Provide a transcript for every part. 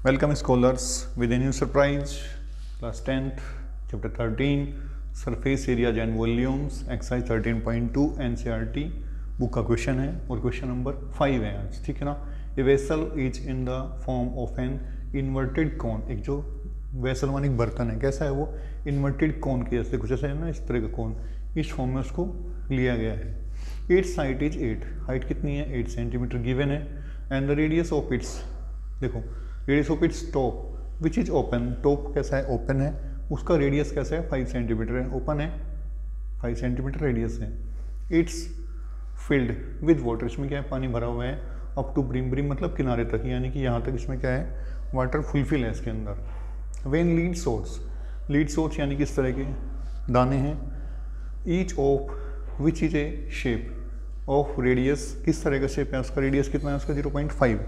Welcome scholars with a new surprise. Class 10th, chapter 13, surface areas and volumes, exercise 13.2 NCERT book का question है और question number 5 है आज, ठीक है ना। A vessel is in the form of an inverted cone. एक जो वेसल माने एक बर्तन है, कैसा है वो, इन्वर्टेड कॉन के जैसे कुछ ऐसा है ना, इस तरह का कॉन, इस फॉर्म में उसको लिया गया है। इट्स हाइट इज 8, हाइट कितनी है 8 सेंटीमीटर गिवन है। And the radius of its, देखो radius of its top which is open, top कैसा है ओपन है, उसका रेडियस कैसा है 5 सेंटीमीटर है, ओपन है 5 सेंटीमीटर रेडियस है। इट्स फिल्ड विद वाटर, इसमें क्या है पानी भरा हुआ है, अप टू ब्रिम, ब्रिम मतलब किनारे तक, यानी कि यहाँ तक इसमें क्या है वाटर फुलफिल है इसके अंदर। वेन लीड सोर्स यानी कि इस तरह के दाने हैं। Each of which is A shape of radius, किस तरह का शेप है उसका, रेडियस कितना है उसका 0.5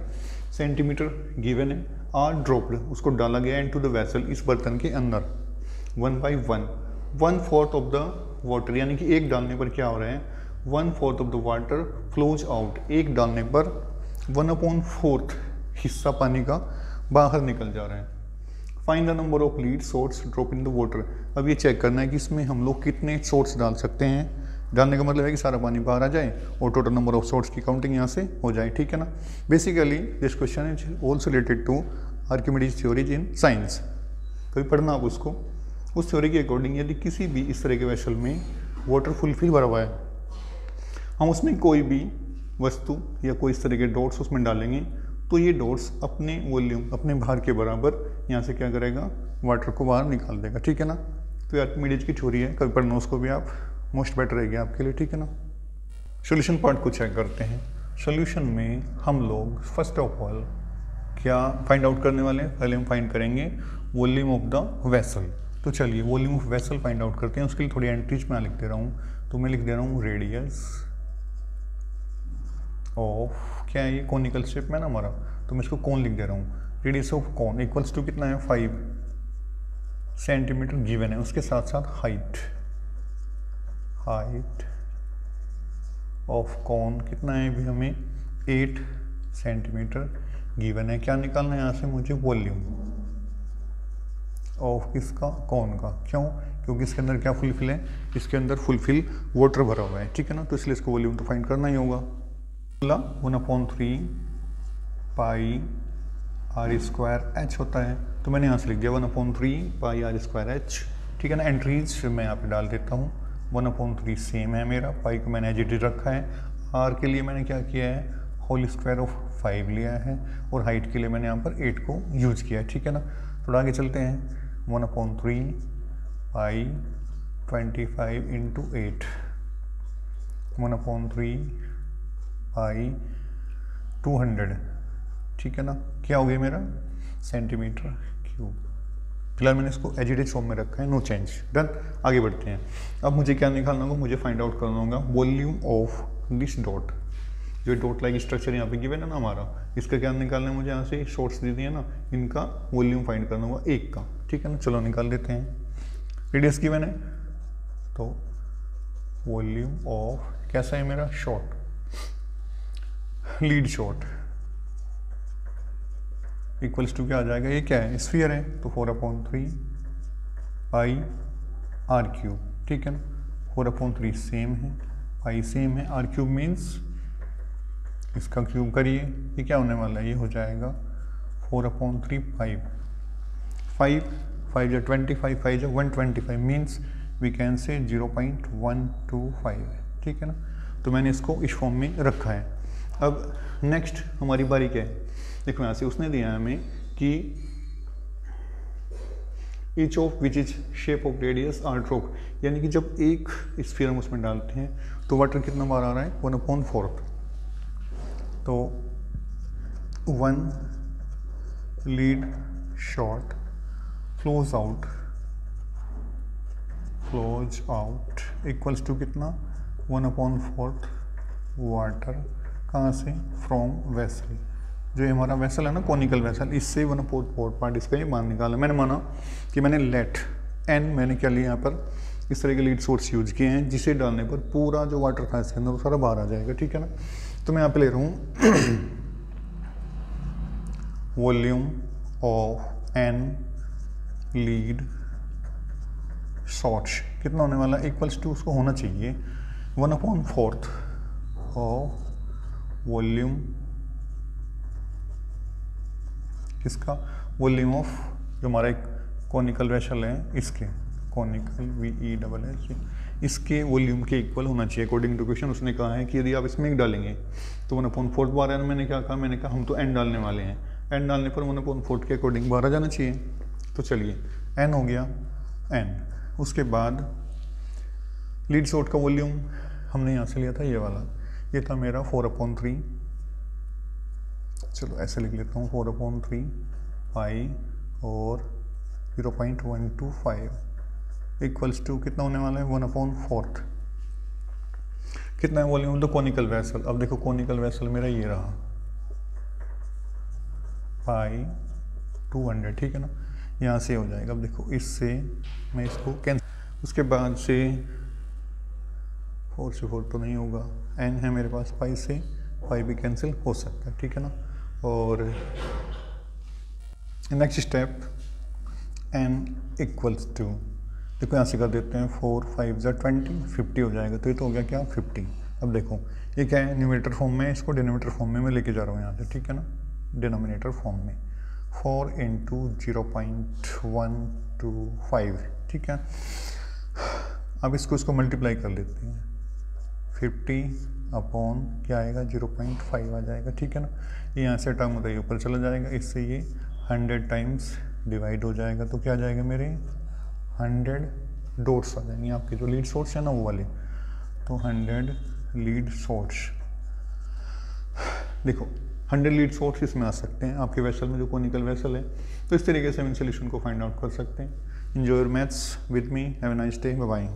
सेंटीमीटर गिवन है। आर ड्रॉप्ड, उसको डाला गया इनटू द वेसल, इस बर्तन के अंदर 1 by 1, 1/4 ऑफ द वाटर, यानी कि एक डालने पर क्या हो रहा है 1/4 of the water flows out, एक डालने पर 1/4 हिस्सा पानी का बाहर निकल जा रहा है। Find the number of lead source drop in the water. अब ये चेक करना है कि इसमें हम लोग कितने सोर्स डाल सकते हैं। डालने का मतलब है कि सारा पानी बाहर आ जाए और टोटल नंबर ऑफ सोर्स की काउंटिंग यहाँ से हो जाए, ठीक है ना। Basically this question is also related to Archimedes theories in science. कभी पढ़ना आप उसको, उस थ्योरी के अकॉर्डिंग यदि किसी भी इस तरह के वेसल में वाटर फुलफिल भरा हुआ है, हम उसमें कोई भी वस्तु या कोई इस तरह के डॉट्स उसमें डालेंगे तो ये डॉट्स अपने वॉल्यूम, अपने भार के बराबर यहाँ से क्या करेगा वाटर को बाहर निकाल देगा, ठीक है ना। तो ये आर्किमिडीज की थ्योरी है, कभी पढ़ना उसको भी आप, मोस्ट बेटर रहेगी आपके लिए, ठीक है ना। सॉल्यूशन पार्ट को चेक करते हैं। सॉल्यूशन में हम लोग फर्स्ट ऑफ ऑल क्या फाइंड आउट करने वाले हैं, पहले हम फाइंड करेंगे वॉल्यूम ऑफ द वेसल। तो चलिए volume of vessel find out करते हैं। उसके लिए थोड़ी एंट्रीज मैं लिख दे रहा हूँ, तो मैं लिख दे रहा हूँ रेडियस ऑफ, क्या है ये कॉनिकल शेप में ना हमारा, तो मैं इसको कॉन लिख दे रहा हूँ। Radius of cone equals to कितना है 5 सेंटीमीटर गिवन है, उसके साथ साथ हाइट ऑफ कॉन कितना है भी हमें 8 सेंटीमीटर गिवन है। क्या निकालना है यहाँ से मुझे, वॉल्यूम ऑफ किसका, कॉन का। क्यों, क्योंकि इसके अंदर क्या फुलफिल है, इसके अंदर फुलफिल वाटर भरा हुआ है, ठीक है ना। तो इसलिए इसको वॉल्यूम तो फाइंड करना ही होगा। 1/3 पाई आर स्क्वायर एच होता है, तो मैंने यहाँ से लिख दिया 1/3 पाई आर स्क्वायर एच, ठीक है ना। एंट्रीज मैं यहाँ पे डाल देता हूँ। 1/3 सेम है मेरा, पाई को मैंने एज इट इज रखा है। आर के लिए मैंने क्या किया है होल स्क्वायर ऑफ 5 लिया है, और हाइट के लिए मैंने यहाँ पर 8 को यूज किया है, ठीक है ना। थोड़ा आगे चलते हैं। 1/3 पाई 25 इंटू 8, 1/3 पाई 200, ठीक है ना। क्या हो गया मेरा सेंटीमीटर क्यूब। फिलहाल मैंने इसको एज इट इज फॉर्म में रखा है, नो चेंज, डन। आगे बढ़ते हैं। अब मुझे क्या निकालना होगा, मुझे फाइंड आउट करना होगा वॉल्यूम ऑफ दिस डॉट, जो डॉट लाइक स्ट्रक्चर यहाँ पे गिवन है ना हमारा, इसका क्या निकालना है मुझे, यहाँ से शॉर्ट्स दे दिए ना, इनका वॉल्यूम फाइंड करना होगा एक का, ठीक है ना। चलो निकाल देते हैं। रेडियस गिवन है तो वॉल्यूम ऑफ कैसा है मेरा shot, lead shot equals to क्या आ जाएगा, ये क्या है स्फीयर है, तो 4/3 पाई आर क्यूब, ठीक है ना। 4/3 सेम है, पाई सेम है, आर क्यूब मीन्स इसका क्यूब करिए, ये क्या होने वाला है, ये हो जाएगा 4/3 5 5 जो 25, 5 जो 125 मीन्स वी कैन से 0.125, ठीक है ना। तो मैंने इसको इस फॉर्म में रखा है। अब नेक्स्ट हमारी बारी क्या है, देखो यहाँ से उसने दिया है हमें कि each of which is shape of radius r drop, यानी कि जब एक स्फीयर हम उसमें डालते हैं तो वाटर कितना बार आ रहा है 1/4, तो 1 lead shot flows out equals to कितना 1/4 वाटर, कहाँ से, फ्रॉम वेसल। जो हमारा वेसल है ना कॉनिकल वेसल, इससे 1/4 पार्ट इसका ये मान निकाला। मैंने माना कि मैंने लेट एन, मैंने क्या लिया यहाँ पर इस तरह के लीड सोर्स यूज किए हैं, जिसे डालने पर पूरा जो वाटर था इसके अंदर वो सारा बाहर आ जाएगा, ठीक है ना। तो मैं यहाँ पे ले रहा हूँ volume of N lead shots कितना होने वाला है, इक्वल्स टू उसको होना चाहिए 1/4 ऑफ वॉल्यूम, किसका, वॉल्यूम ऑफ जो हमारा एक कॉनिकल वेसल है इसके, कॉनिकल VESS इसके वॉल्यूम के इक्वल होना चाहिए अकॉर्डिंग टू क्वेश्चन। उसने कहा है कि यदि आप इसमें एक डालेंगे तो 1/4 बार एन, मैंने क्या कहा, मैंने कहा हम तो एन डालने वाले हैं, एन डालने पर 1/4 के अकॉर्डिंग बाहर आ जाना चाहिए। तो चलिए एन हो गया एन, उसके बाद लीड शॉर्ट का वॉल्यूम हमने यहाँ से लिया था ये वाला, ये था मेरा 4/3, चलो ऐसे लिख लेता हूँ 4/3 पाई और 0.125 इक्वल्स टू कितना होने वाला है 1/4 कितना है वॉल्यूम तो कॉनिकल वेसल। अब देखो कॉनिकल वेसल मेरा ये रहा पाई 200, ठीक है ना, यहाँ से हो जाएगा। अब देखो इससे मैं इसको कैंसिल, उसके बाद से 4 से 4 तो नहीं होगा, एन है मेरे पास, पाई से पाई भी कैंसिल हो सकता है, ठीक है ना। और next step n equals to, देखो यहाँ से कर देते हैं 4 5 20 50 हो जाएगा, तो ये तो हो गया क्या 50। अब देखो ये क्या है, न्यूमरेटर फॉर्म में, इसको डिनोमिनेटर फॉर्म में मैं लेके जा रहा हूँ यहाँ से, ठीक है ना, डिनोमिनेटर फॉर्म में 4 × 0.125, ठीक है। अब इसको मल्टीप्लाई कर लेते हैं, 50 अपॉन क्या आएगा 0.5 आ जाएगा, ठीक है ना। ये यहाँ से टर्म होता है ऊपर चला जाएगा, इससे ये 100 टाइम्स डिवाइड हो जाएगा, तो क्या आ जाएगा मेरे 100 डॉट्स आ जाएंगे आपके जो लीड सोर्स है ना वो वाले, तो 100 लीड सोर्स। देखो 100 लीड सोर्स इसमें आ सकते हैं आपके वेसल में जो कॉनिकल वेसल है। तो इस तरीके से हम इन सोल्यूशन को फाइंड आउट कर सकते हैं। Enjoy your maths with me, have a nice day, bye bye.